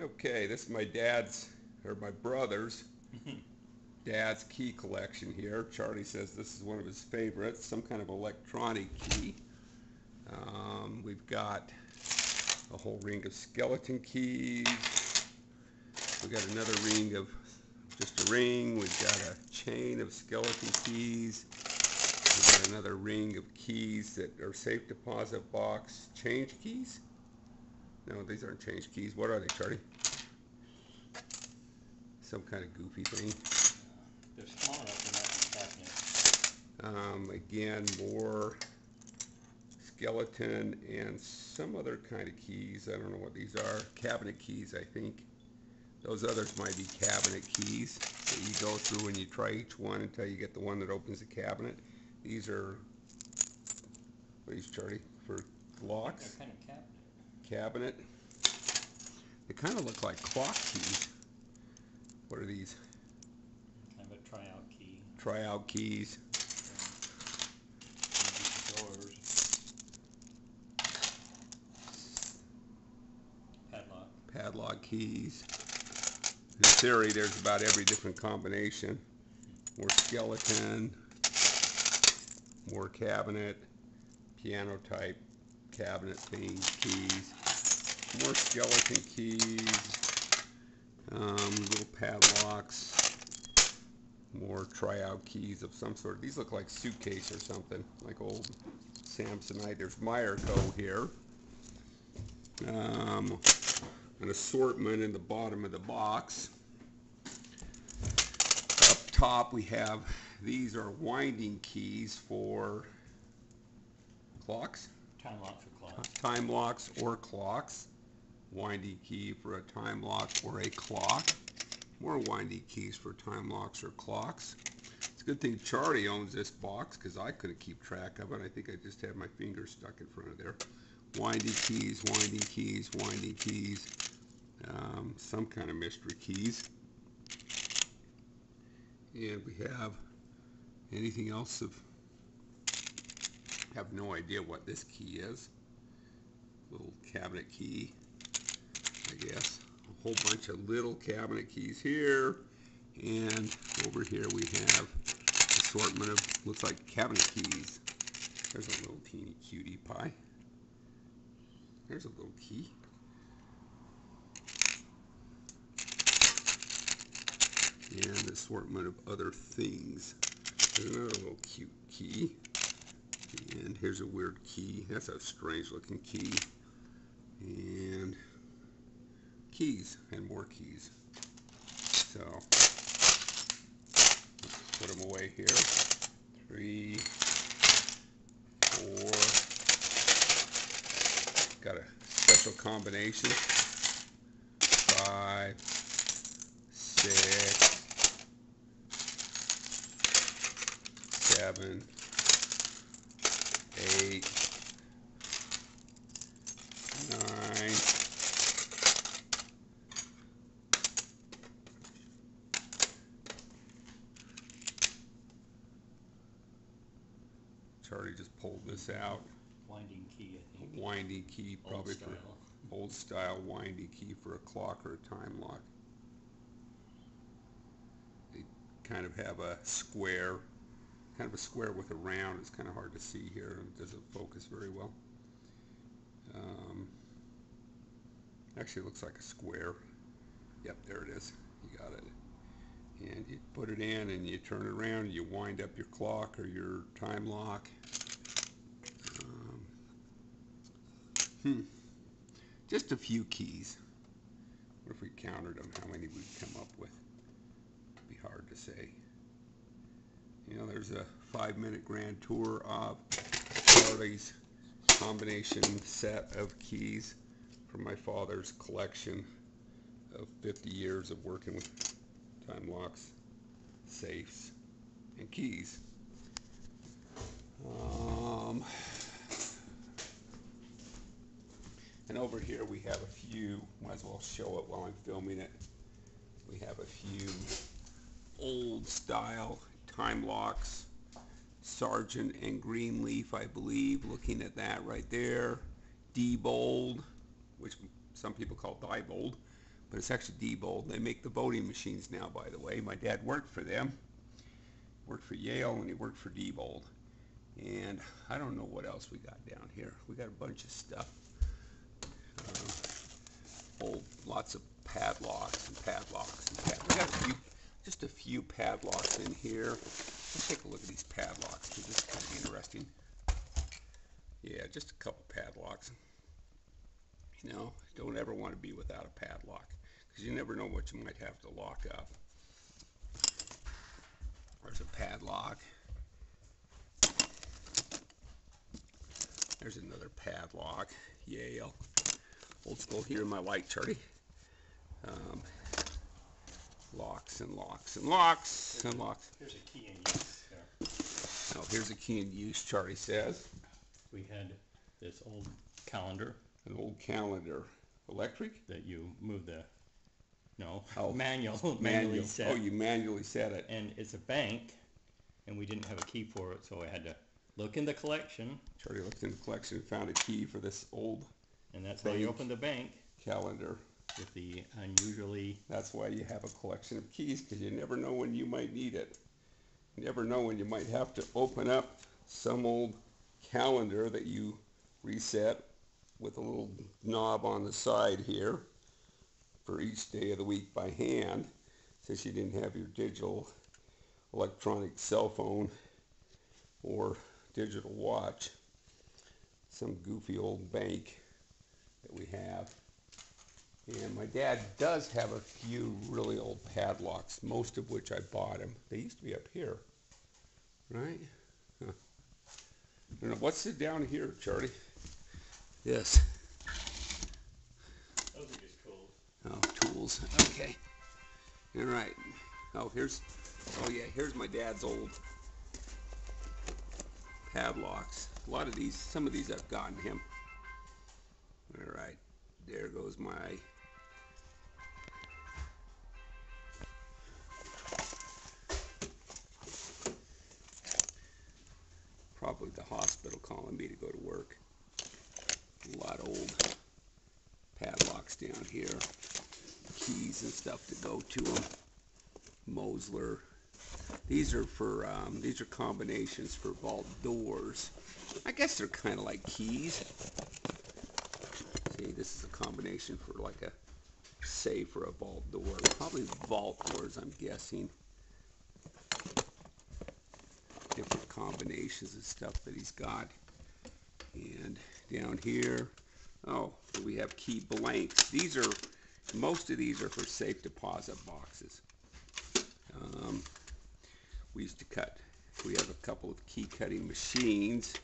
Okay, this is my dad's, or my brother's dad's key collection here. Charlie says this is one of his favorites, some kind of electronic key. We've got a whole ring of skeleton keys. We've got another ring of just a ring. We've got a chain of skeleton keys. We've got another ring of keys that are safe deposit box change keys. No, these aren't change keys. What are they, Charlie? Some kind of goofy thing. They're small enough in that cabinet. Again, more skeleton and some other kind of keys. I don't know what these are. Cabinet keys, I think. Those others might be cabinet keys that you go through and you try each one until you get the one that opens the cabinet. These are, what are these, Charlie? For locks? They're kind of cabinet. Cabinet. They kind of look like clock keys. What are these? Kind of a tryout key. Tryout keys. Doors. Padlock. Padlock keys. In theory, there's about every different combination. More skeleton. More cabinet. Piano type cabinet things, keys. More skeleton keys. Little padlocks. More tryout keys of some sort. These look like suitcase or something, like old Samsonite. There's Meyerco here. An assortment in the bottom of the box. Up top we have, these are winding keys for clocks. Time lock for clocks. Time locks or clocks. Winding key for a time lock or a clock. More winding keys for time locks or clocks. It's a good thing Charlie owns this box because I couldn't keep track of it. I think I just had my finger stuck in front of there. Winding keys, winding keys, winding keys. Some kind of mystery keys. And we have anything else of, have no idea what this key is. Little cabinet key, I guess. A whole bunch of little cabinet keys here, and over here we have assortment of, looks like cabinet keys. There's a little teeny cutie pie. There's a little key. And an assortment of other things. There's another little cute key. And here's a weird key. That's a strange looking key. And keys and more keys. So let's put them away here. 3, 4. Got a special combination. 5, 6, 7, 8, 9. Charlie just pulled this out. Winding key, I think. A winding key, probably for old style winding key for a clock or a time lock. They kind of have a square, with a round. It's kind of hard to see here, and it doesn't focus very well. Actually, it looks like a square. Yep, there it is. You got it. And you put it in and you turn it around and you wind up your clock or your time lock. Just a few keys. What if we counted them, how many we'd come up with? It'd be hard to say. You know, there's a 5-minute grand tour of Charlie's combination set of keys from my father's collection of 50 years of working with time locks, safes, and keys. And over here we have a few, might as well show it while I'm filming it. We have a few old style time locks, Sargent and Greenleaf, I believe, looking at that right there. Diebold, which some people call Diebold, but it's actually Diebold. They make the voting machines now, by the way. My dad worked for them. Worked for Yale, and he worked for Diebold. And I don't know what else we got down here. We got a bunch of stuff. Lots of padlocks and padlocks and padlocks. We got just a few padlocks in here. Let's take a look at these padlocks, because this is kind of interesting. Yeah, just a couple padlocks. You know, don't ever want to be without a padlock, because you never know what you might have to lock up. There's a padlock. There's another padlock. Yale. Old school here in my light, Charlie. Locks and locks and locks and locks. Here's a key in use there. Oh, here's a key in use, Charlie says. We had this old calendar. An old calendar. Electric? That you move the, manually set. Oh, you manually set it. And it's a bank, and we didn't have a key for it, so I had to look in the collection. Charlie looked in the collection and found a key for this old And that's how you open the bank. Calendar. With the unusually... That's why you have a collection of keys, because you never know when you might need it. You never know when you might have to open up some old calendar that you reset with a little knob on the side here for each day of the week by hand, since you didn't have your digital electronic cell phone or digital watch. Some goofy old bank that we have. And my dad does have a few really old padlocks, most of which I bought him. They used to be up here, right? Huh. I don't know. What's it down here, Charlie? Yes. Those are just tools. Oh, tools. Okay. All right. Oh, here's my dad's old padlocks. A lot of these, some of these I've gotten him. All right. There goes my probably the hospital calling me to go to work. A lot of old padlocks down here. Keys and stuff to go to them. Mosler. These are for these are combinations for vault doors. I guess they're kind of like keys. See, this is a combination for like a safe or a vault door. Probably vault doors, I'm guessing. Different combinations of stuff that he's got. And down here, oh, we have key blanks. These are, most of these are for safe deposit boxes. We used to cut, we have a couple of key cutting machines,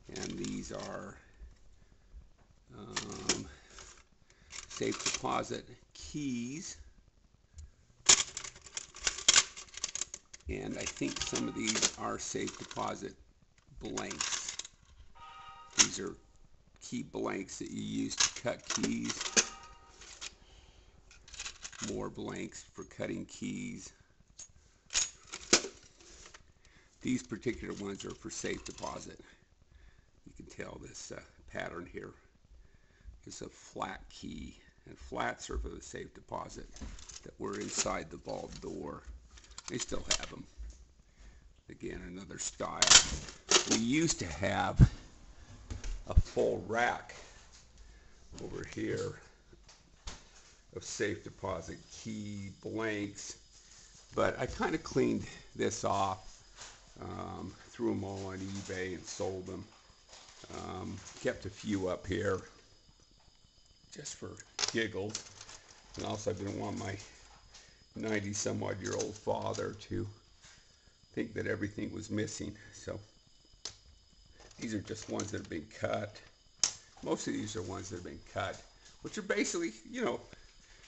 and these are safe deposit keys. And I think some of these are safe deposit blanks. These are key blanks that you use to cut keys. More blanks for cutting keys. These particular ones are for safe deposit. You can tell this pattern here is a flat key, and flats are for the safe deposit that were inside the vault door. They still have them. Again, another style. We used to have a full rack over here of safe deposit key blanks, but I kind of cleaned this off, threw them all on eBay and sold them. Kept a few up here just for giggles, and also I didn't want my 90-some-odd-year-old father to think that everything was missing. So these are just ones that have been cut. Most of these are ones that have been cut, which are basically, you know,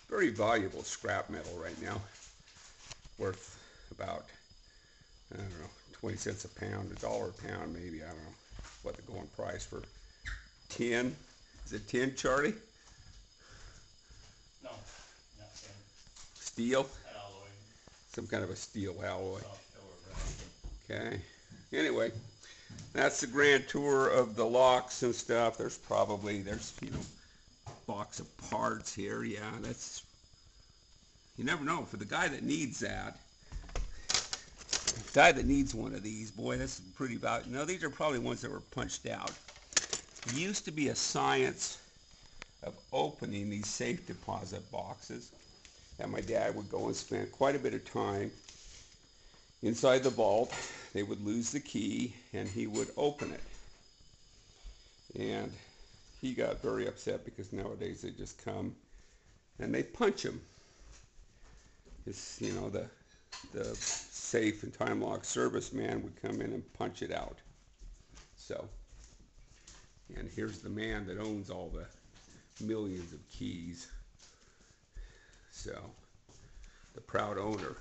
very valuable scrap metal right now, worth about, I don't know, 20 cents a pound, $1 a pound maybe. I don't know what the going price for tin. Is it tin, Charlie? No, not tin. Steel? Alloy. Some kind of a steel alloy. Soft or brass. Okay. Anyway, that's the grand tour of the locks and stuff. There's, you know, box of parts here. Yeah, that's, you never know. For the guy that needs that, the guy that needs one of these, boy, that's pretty valuable. No, these are probably ones that were punched out. It used to be a science of opening these safe deposit boxes, and my dad would go and spend quite a bit of time inside the vault. They would lose the key, and he would open it. And he got very upset because nowadays they just come and they punch him. It's, you know, the safe and time lock serviceman would come in and punch it out. So, and here's the man that owns all the millions of keys. So, the proud owner.